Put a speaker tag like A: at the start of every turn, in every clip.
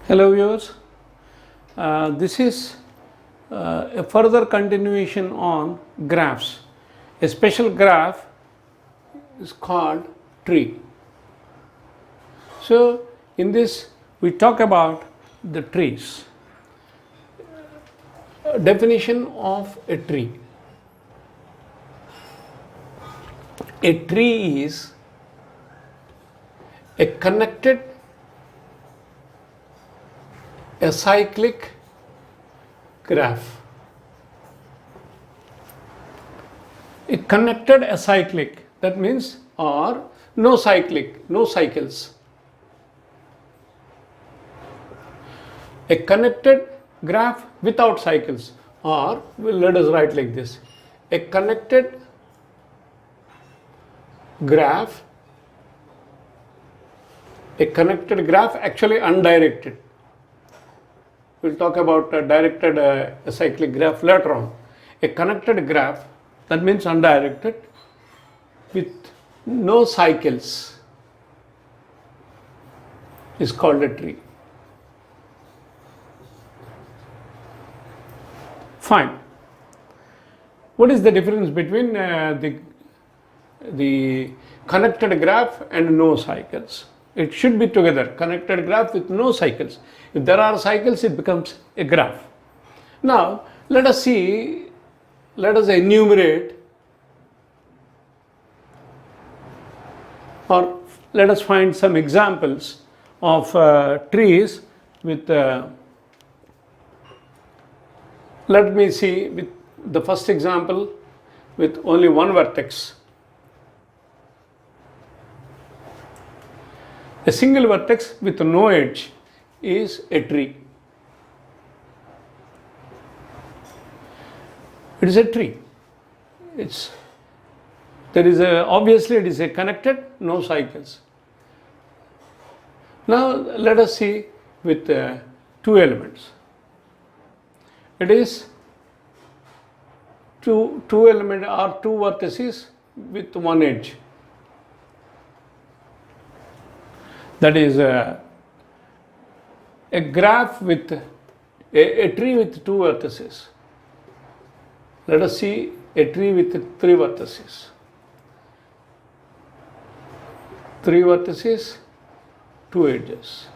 A: Hello viewers, this is a further continuation on graphs. A special graph is called tree. So in this we talk about the trees. Definition of a tree. A tree is a connected acyclic graph. A connected acyclic, that means, or no cyclic, no cycles. A connected graph without cycles, or let us write like this: a connected graph, actually undirected. We'll talk about directed acyclic graph later on. A connected graph, that means undirected, with no cycles, is called a tree. Fine. What is the difference between the connected graph and no cycles? It should be together, connected graph with no cycles. If there are cycles, it becomes a graph. Now, let us enumerate, or let us find some examples of trees with, let me see with the first example with only one vertex. A single vertex with no edge is a tree. It is a tree. Obviously it is a connected, no cycles. Now let us see with two elements. It is two element or two vertices with one edge. That is a graph with a tree with two vertices. Let us see a tree with three vertices. Three vertices, two edges.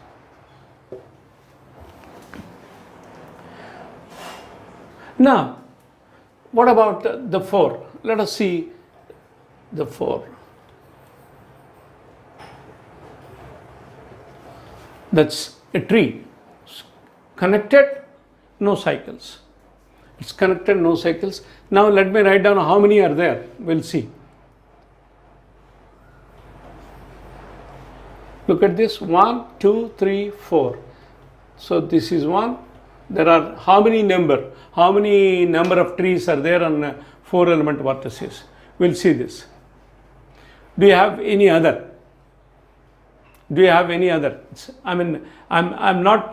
A: Now, what about the four? Let us see the four. That's a tree. Connected, no cycles. It's connected, no cycles. Now let me write down how many are there. We'll see. Look at this: 1, 2, 3, 4. So this is one. There are how many number? How many number of trees are there on four element vertices? We'll see this. Do you have any other? Do you have any other? I mean, I'm not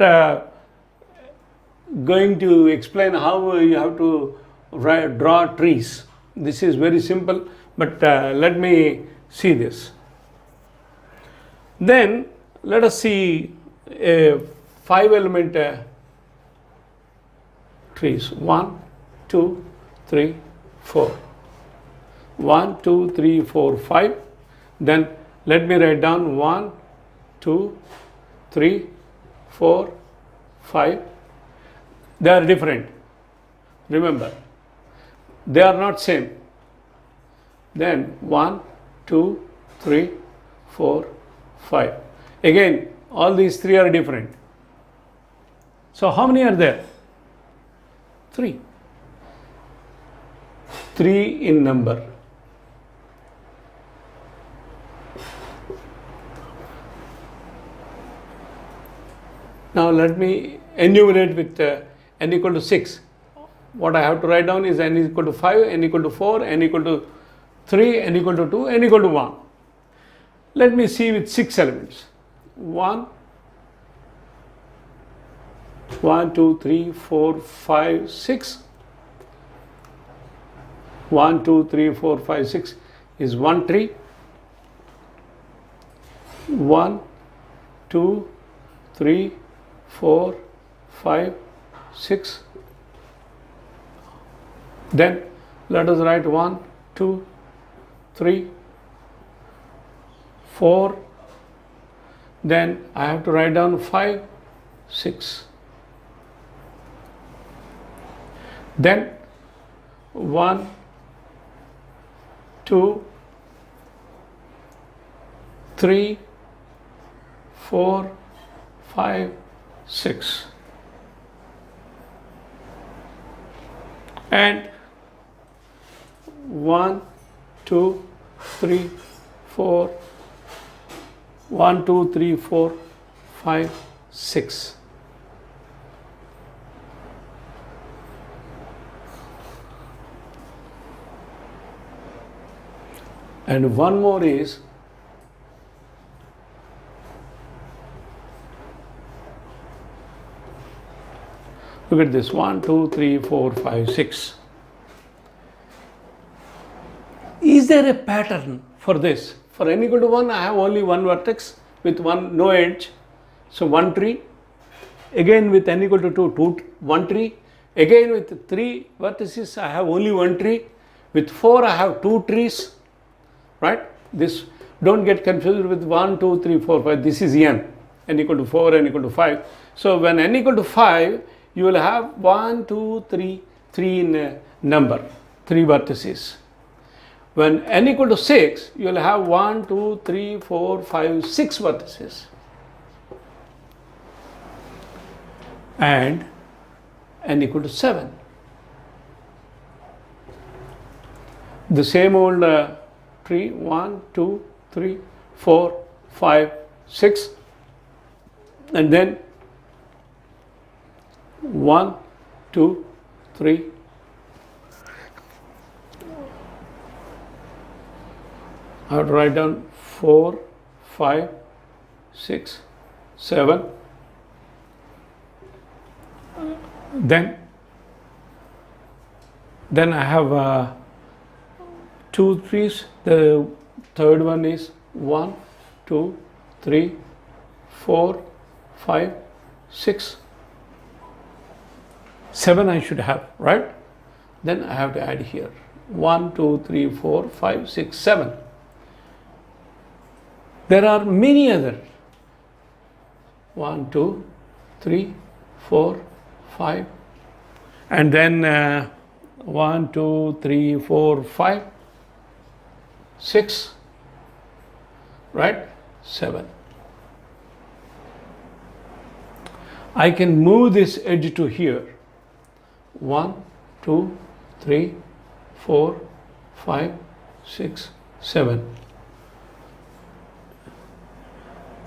A: going to explain how you have to draw trees. This is very simple, but let me see this. Then let us see a 5 element trees. 1, 2, 3, 4. 1, 2, 3, 4, 5. Then let me write down 1, 2, 3, 4, 5. They are different. Remember, they are not same. Then 1, 2, 3, 4, 5. Again, all these three are different. So how many are there? 3. 3 in number. Now let me enumerate with n equal to 6. What I have to write down is n equal to 5, n equal to 4, n equal to 3, n equal to 2, n equal to 1. Let me see with 6 elements. 1, 2, 3, 4, 5, 6. 1, 2, 3, 4, 5, 6 is one tree. 1, 2, 3, 4, 5, 6. Then let us write 1, 2, 3, 4. Then I have to write down 5, 6. Then 1, 2, 3, 4, 5, 6. And 1, 2, 3, 4, 1, 2, 3, 4, 5, 6. And one more is look at this 1, 2, 3, 4, 5, 6. Is there a pattern for this? For n equal to 1, I have only one vertex with no edge. So one tree. Again with n equal to 2, one tree. Again with 3 vertices, I have only one tree. With 4, I have 2 trees. Right? This, don't get confused with 1, 2, 3, 4, 5. This is n equal to 4, n equal to 5. So when n equal to 5, you will have 1, 2, 3 in number, 3 vertices. When n equal to 6, you will have 1, 2, 3, 4, 5, 6 vertices. And n equal to 7. The same old tree, 1, 2, 3, 4, 5, 6. And then 1, 2, 3. I have to write down 4, 5, 6, 7. Then I have 2 trees. The third one is 1, 2, 3, 4, 5, 6. 7 I should have, right? Then I have to add here 1, 2, 3, 4, 5, 6, 7. There are many other 1, 2, 3, 4, 5, and then 1, 2, 3, 4, 5, 6, right? 7. I can move this edge to here. 1, 2, 3, 4, 5, 6, 7.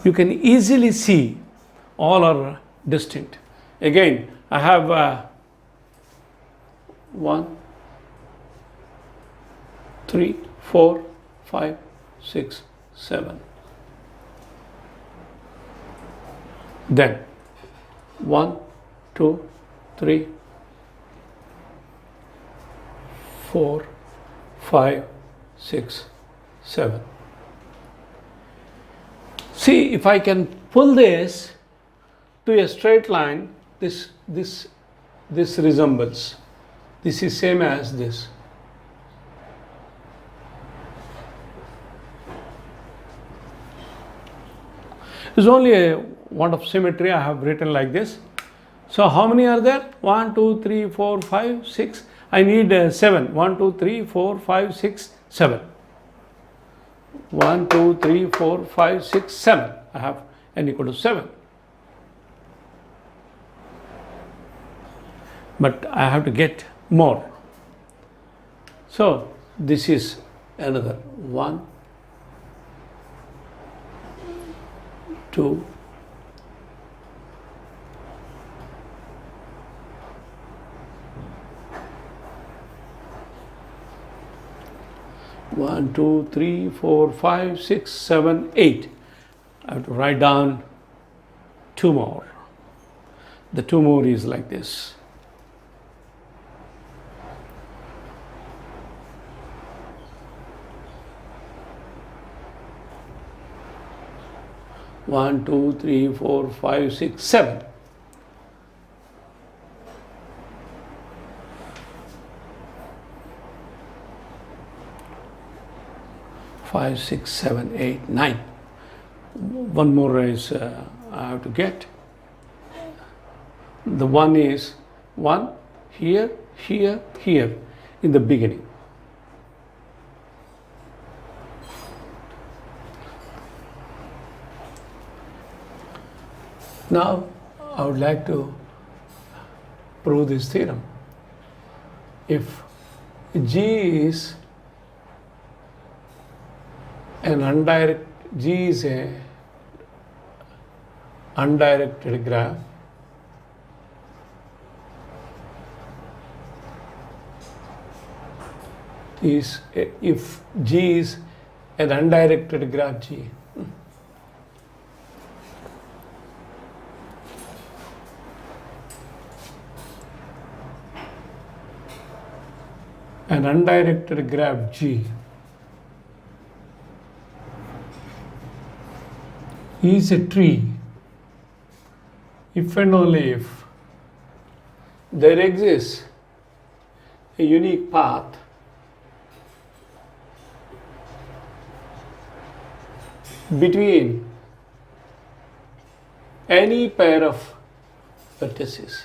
A: You can easily see all are distinct. Again, I have 1, 3, 4, 5, 6, 7. Then 1, 2, 3, 4, 5, 6, 7. See, if I can pull this to a straight line, this resembles. This is same as this. It's only a want of symmetry. I have written like this. So how many are there? 1, 2, 3, 4, 5, 6. I need 7. 1, 2, 3, 4, 5, 6, 7. 1, 2, 3, 4, 5, 6, 7. I have n equal to 7. But I have to get more. So this is another 1, 2, 1, 2, 3, 4, 5, 6, 7, 8. I have to write down 2 more. The 2 more is like this. One, 2, 3, 4, 5, 6, 7. 5, 6, 7, 8, 9. One more is I have to get. The one is 1 here, here, here in the beginning. Now I would like to prove this theorem. If G is an undirected graph, if G is an undirected graph G, an undirected graph G is a tree if and only if there exists a unique path between any pair of vertices.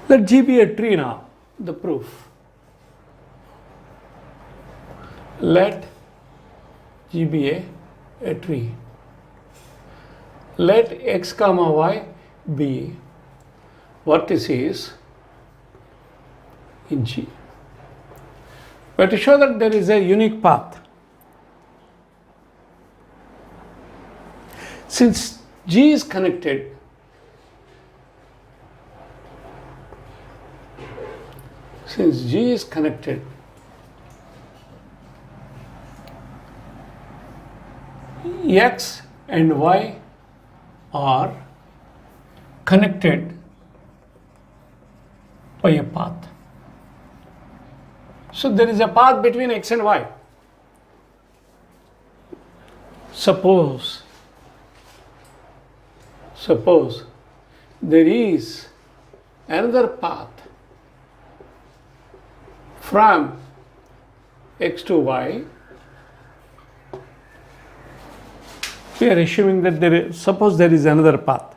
A: Let G be a tree now, the proof. Let G be a tree. Let x comma y be vertices in G. But to show that there is a unique path, since G is connected, x and y are connected by a path. So there is a path between x and y. Suppose there is another path from x to y. We are assuming that suppose there is another path.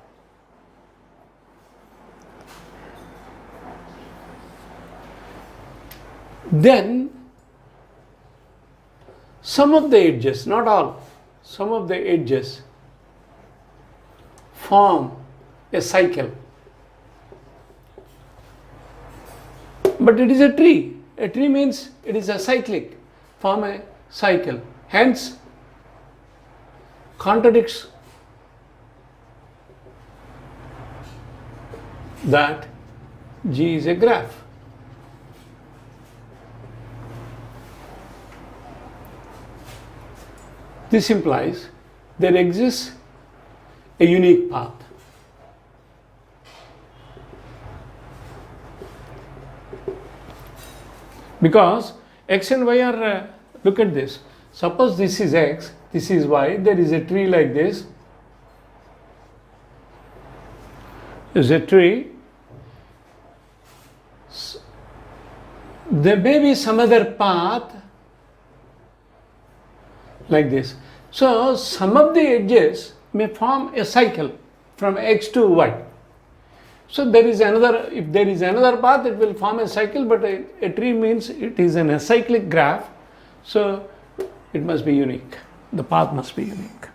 A: Then some of the edges, not all, some of the edges form a cycle. But it is a tree. A tree means it is a cyclic, form a cycle. Hence, contradicts that G is a graph. This implies there exists a unique path. Because x and y are, look at this. Suppose this is x, this is y, there is a tree like this. There's a tree. There may be some other path like this. So some of the edges may form a cycle from x to y. So there is another, if there is another path, it will form a cycle, but a tree means it is an acyclic graph, so it must be unique. The path must be unique.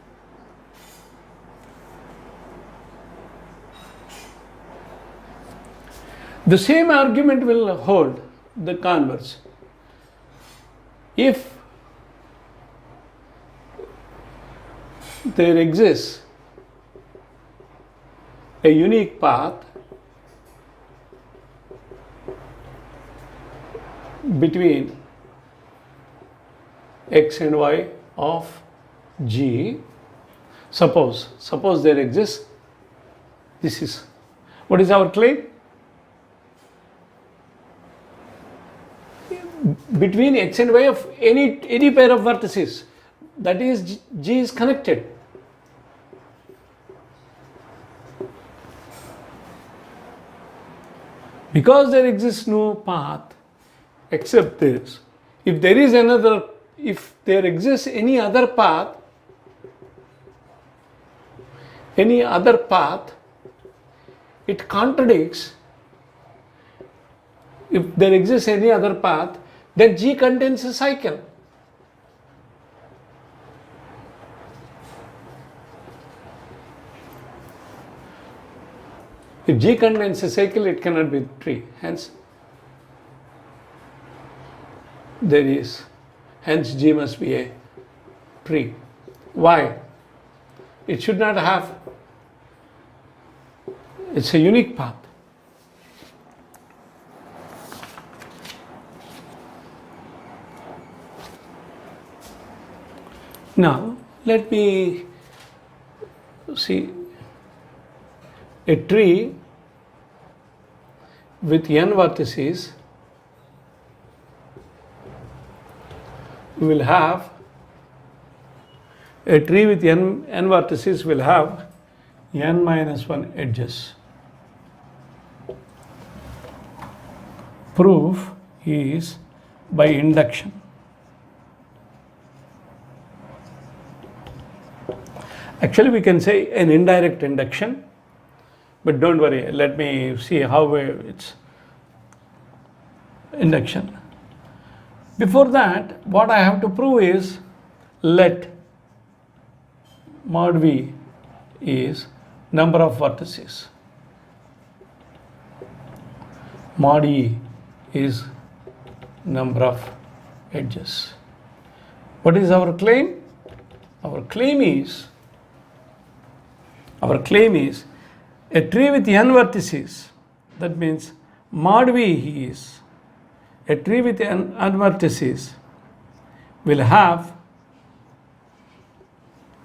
A: The same argument will hold the converse. If there exists a unique path between x and y of G, suppose there exists, this is, what is our claim? Between x and y of any pair of vertices, that is G is connected. Because there exists no path except this, if there exists any other path, it contradicts. If there exists any other path, then G contains a cycle. If G contains a cycle, it cannot be tree. Hence G must be a tree. Why? It should not have, it's a unique path. Now, let me see a tree with n vertices will have n vertices will have n minus 1 edges. Proof is by induction. Actually, we can say an indirect induction, but don't worry, let me see how it's induction. Before that, what I have to prove is let mod V is number of vertices, mod E is number of edges. What is our claim? Our claim is a tree with n vertices. That means mod V is a tree with n vertices will have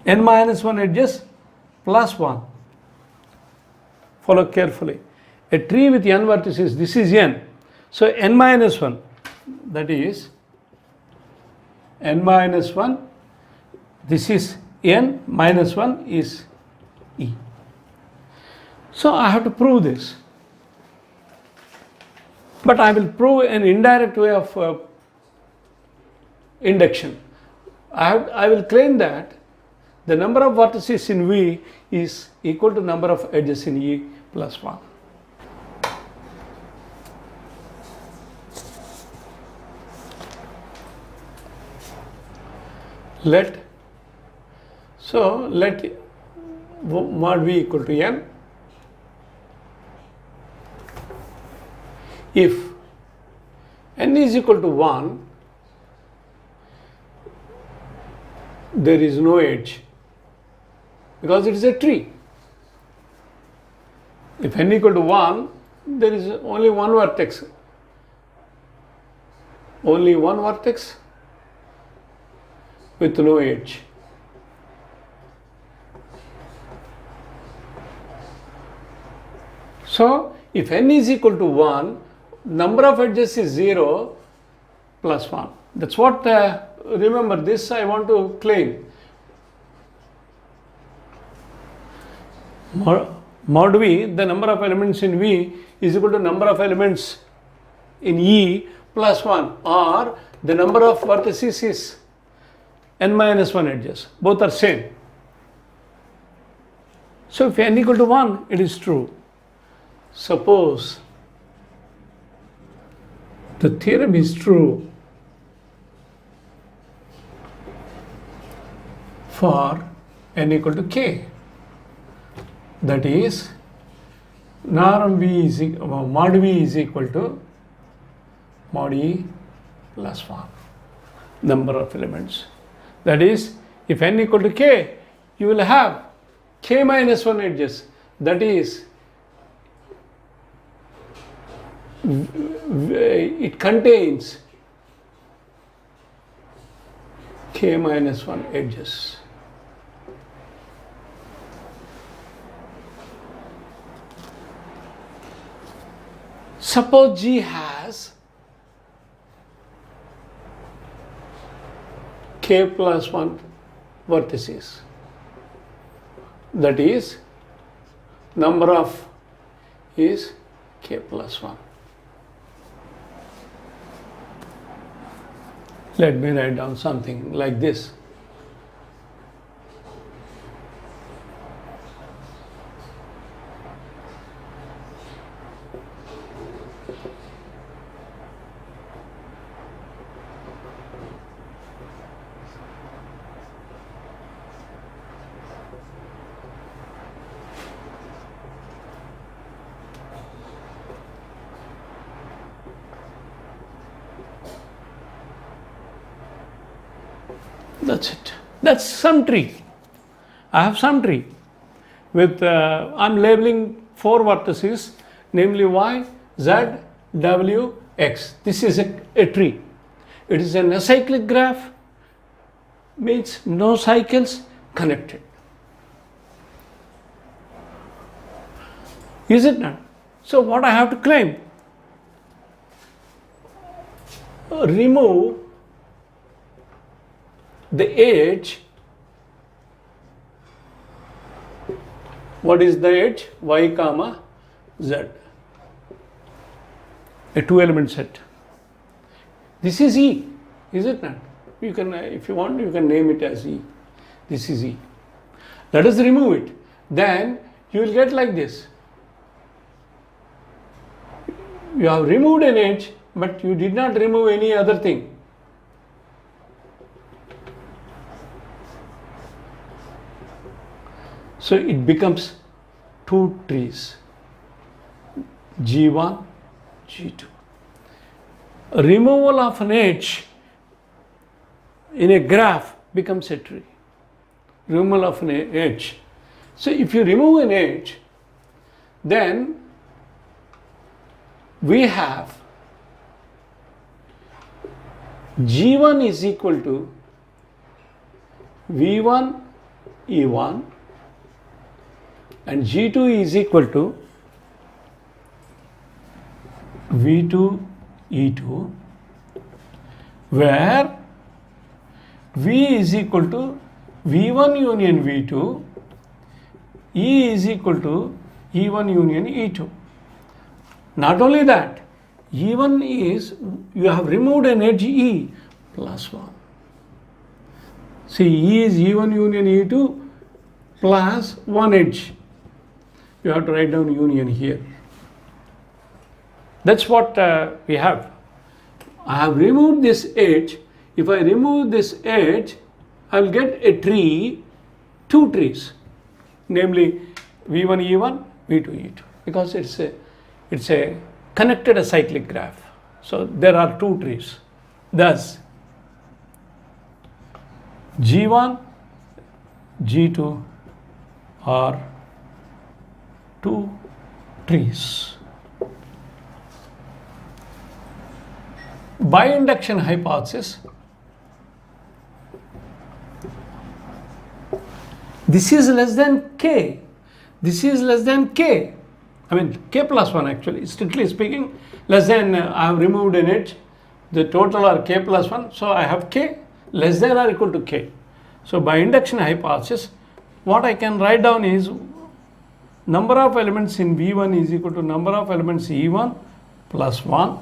A: n minus 1 edges plus 1. Follow carefully. A tree with n vertices, this is n. So n minus 1, that is n minus 1, this is n minus 1 is E. So I have to prove this. But I will prove an indirect way of induction. I will claim that the number of vertices in V is equal to number of edges in E plus 1. Let mod V equal to n. If n is equal to 1, there is no edge because it is a tree. If n equal to 1, there is only one vertex. Only one vertex with no edge. So, if n is equal to 1, number of edges is 0 plus 1. That's what, remember this I want to claim. Mod V, the number of elements in V is equal to number of elements in E plus 1, or the number of vertices is n minus 1 edges. Both are same. So if n equal to 1, it is true. Suppose the theorem is true for n equal to k. That is, mod V is equal to mod E plus 1, number of elements. That is, if n equal to k, you will have k minus 1 edges. That is, it contains k minus 1 edges. Suppose G has k plus 1 vertices. That is, number of is k plus 1. Let me write down something like this. That's it. That's some tree. I have some tree with, I'm labeling 4 vertices, namely Y, Z, W, X. This is a tree. It is an acyclic graph, means no cycles connected. Is it not? So what I have to claim? Remove the edge. What is the edge? Y comma Z. A 2-element set. This is E, is it not? You can, if you want, you can name it as E. This is E. Let us remove it. Then you will get like this. You have removed an edge, but you did not remove any other thing. So it becomes 2 trees, G1, G2. Removal of an edge in a graph becomes a tree. Removal of an edge. So if you remove an edge, then we have G1 is equal to V1 E1 and G2 is equal to V2 E2, where V is equal to V1 union V2, E is equal to E1 union E2. Not only that, E1 is, you have removed an edge E plus 1. See, E is E1 union E2 plus 1 edge. You have to write down union here. That's what we have. I have removed this edge. If I remove this edge, I will get a tree, 2 trees, namely V1 E1, V2 E2, because it's a connected acyclic graph. So there are 2 trees. Thus, G1, G2 are 2 trees. By induction hypothesis, this is less than K. This is less than K. I mean K plus 1 actually, strictly speaking, less than, I have removed an edge. The total are K plus 1. So I have K less than or equal to K. So by induction hypothesis, what I can write down is number of elements in V1 is equal to number of elements E1 plus 1.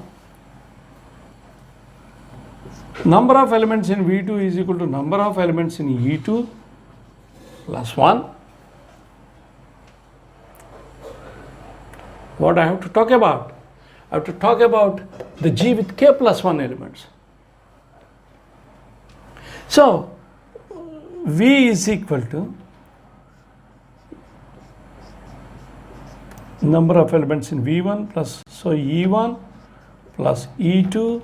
A: Number of elements in V2 is equal to number of elements in E2 plus 1. What I have to talk about? I have to talk about the G with K plus 1 elements. So V is equal to number of elements in V1 plus, so E1 plus E2,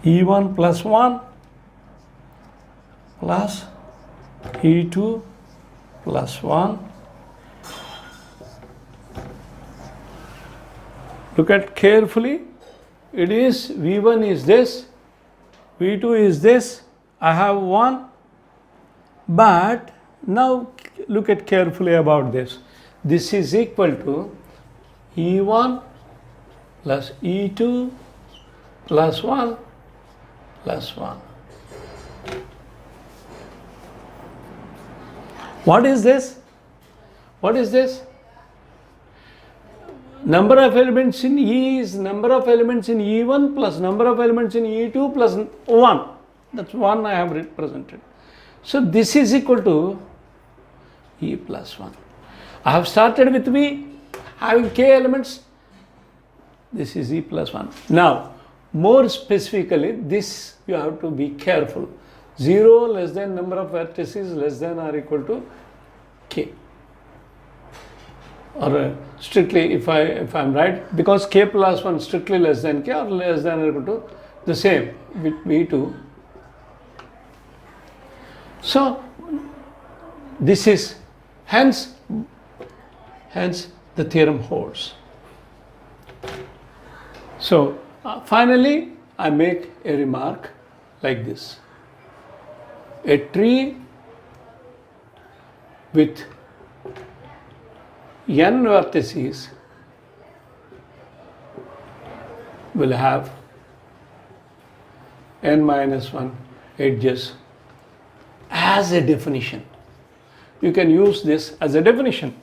A: E1 plus 1 plus E2 plus 1. Look at carefully. It is V1 is this, V2 is this. I have 1, but now look at carefully about this. This is equal to E1 plus E2 plus 1 plus 1. What is this? What is this? Number of elements in E is number of elements in E1 plus number of elements in E2 plus 1. That's 1 I have represented. So this is equal to E plus 1. I have started with V having k elements. This is E plus 1. Now, more specifically, this you have to be careful. 0 less than number of vertices less than or equal to k. Or strictly, if I'm right, because k plus 1 strictly less than k or less than or equal to the same with V2. So this is hence the theorem holds. So finally I make a remark like this: a tree with n vertices will have n minus 1 edges as a definition. You can use this as a definition.